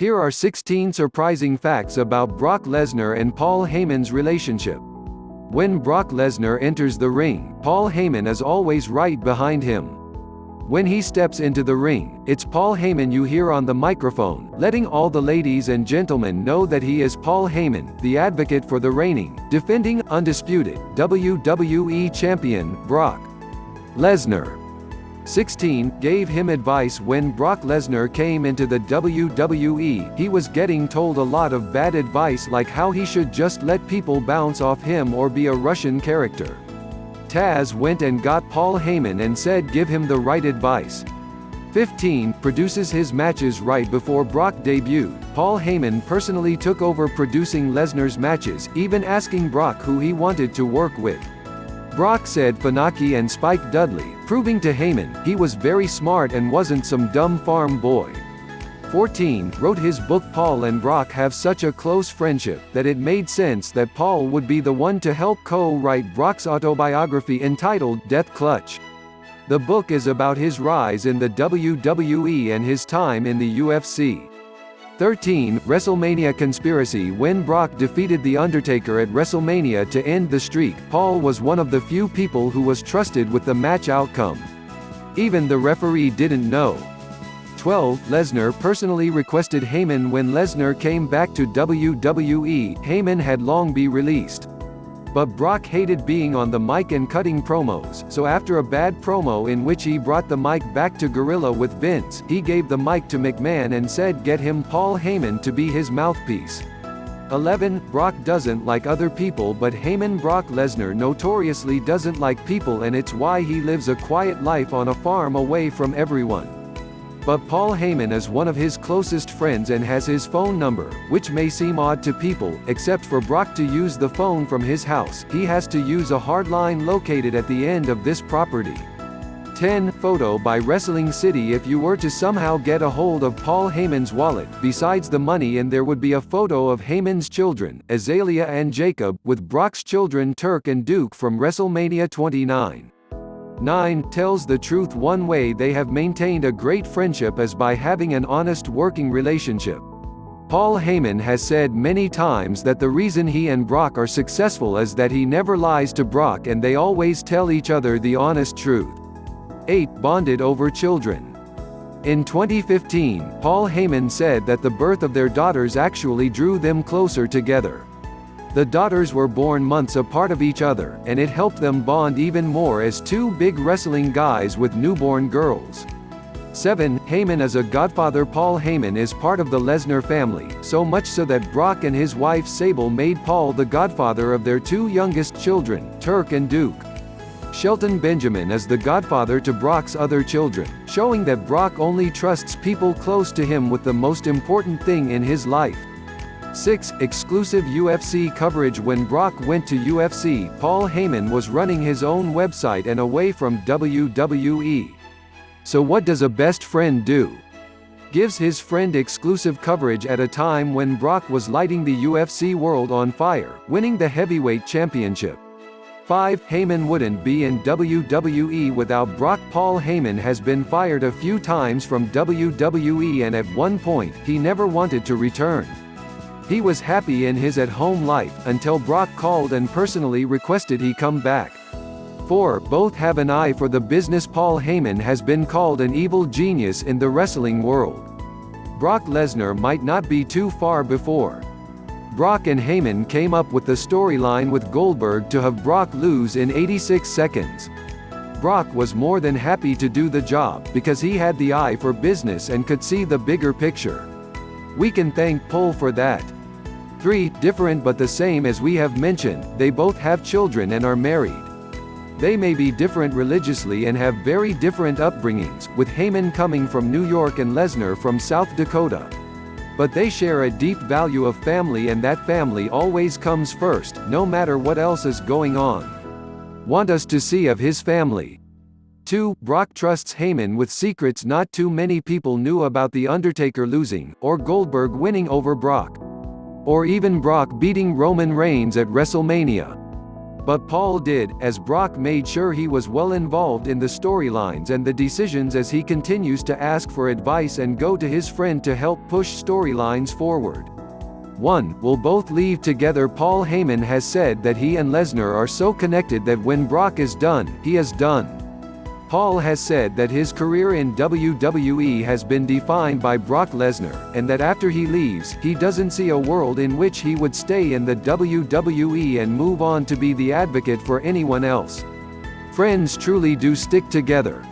Here are 16 surprising facts about Brock Lesnar and Paul Heyman's relationship. When Brock Lesnar enters the ring, Paul Heyman is always right behind him. When he steps into the ring, it's Paul Heyman you hear on the microphone, letting all the ladies and gentlemen know that he is Paul Heyman, the advocate for the reigning, defending, undisputed WWE champion, Brock Lesnar. 16 gave him advice when Brock Lesnar came into the WWE. He was getting told a lot of bad advice, like how he should just let people bounce off him or be a Russian character. Taz went and got Paul Heyman and said give him the right advice. 15 produces his matches right before Brock debuted. Paul Heyman personally took over producing Lesnar's matches, even asking Brock who he wanted to work with. Brock said Funaki and Spike Dudley, proving to Heyman he was very smart and wasn't some dumb farm boy. 14 wrote his book. Paul and Brock have such a close friendship that it made sense that Paul would be the one to help co-write Brock's autobiography entitled Death Clutch. The book is about his rise in the WWE and his time in the UFC. 13 WrestleMania conspiracy. When Brock defeated The Undertaker at WrestleMania to end the streak, Paul was one of the few people who was trusted with the match outcome. Even the referee didn't know. 12 Lesnar personally requested Heyman when Lesnar came back to WWE. Heyman had long been released. But Brock hated being on the mic and cutting promos, so after a bad promo in which he brought the mic back to Gorilla with Vince, he gave the mic to McMahon and said get him Paul Heyman to be his mouthpiece. 11 Brock doesn't like other people, but Heyman. Brock Lesnar notoriously doesn't like people, and it's why he lives a quiet life on a farm away from everyone. But Paul Heyman is one of his closest friends and has his phone number, which may seem odd to people, except for Brock to use the phone from his house. He has to use a hardline located at the end of this property. 10 Photo by Wrestling City. If you were to somehow get a hold of Paul Heyman's wallet, besides the money, and there would be a photo of Heyman's children, Azalea and Jacob, with Brock's children Turk and Duke from WrestleMania 29. 9 tells the truth. One way they have maintained a great friendship is by having an honest working relationship. Paul Heyman has said many times that the reason he and Brock are successful is that he never lies to Brock and they always tell each other the honest truth. 8 bonded over children. In 2015, Paul Heyman said that the birth of their daughters actually drew them closer together. The daughters were born months apart of each other, and it helped them bond even more as two big wrestling guys with newborn girls. 7 Heyman is a godfather. Paul Heyman is part of the Lesnar family, so much so that Brock and his wife Sable made Paul the godfather of their two youngest children, Turk and Duke. Shelton Benjamin is the godfather to Brock's other children, showing that Brock only trusts people close to him with the most important thing in his life. 6 Exclusive UFC coverage. When Brock went to UFC, Paul Heyman was running his own website and away from WWE. So what does a best friend do? Gives his friend exclusive coverage at a time when Brock was lighting the UFC world on fire, winning the heavyweight championship. 5 Heyman wouldn't be in WWE without Brock. Paul Heyman has been fired a few times from WWE, and at one point, he never wanted to return. He was happy in his at-home life, until Brock called and personally requested he come back. 4 Both have an eye for the business. Paul Heyman has been called an evil genius in the wrestling world. Brock Lesnar might not be too far before. Brock and Heyman came up with the storyline with Goldberg to have Brock lose in 86 seconds. Brock was more than happy to do the job, because he had the eye for business and could see the bigger picture. We can thank Paul for that. 3 Different but the same. As we have mentioned, they both have children and are married. They may be different religiously and have very different upbringings, with Heyman coming from New York and Lesnar from South Dakota. But they share a deep value of family, and that family always comes first, no matter what else is going on. Want us to see of his family. 2 Brock trusts Heyman with secrets not too many people knew about The Undertaker losing, or Goldberg winning over Brock. Or even Brock beating Roman Reigns at WrestleMania. But Paul did, as Brock made sure he was well involved in the storylines and the decisions as he continues to ask for advice and go to his friend to help push storylines forward. 1. Will both leave together? Paul Heyman has said that he and Lesnar are so connected that when Brock is done, he is done. Paul has said that his career in WWE has been defined by Brock Lesnar, and that after he leaves, he doesn't see a world in which he would stay in the WWE and move on to be the advocate for anyone else. Friends truly do stick together.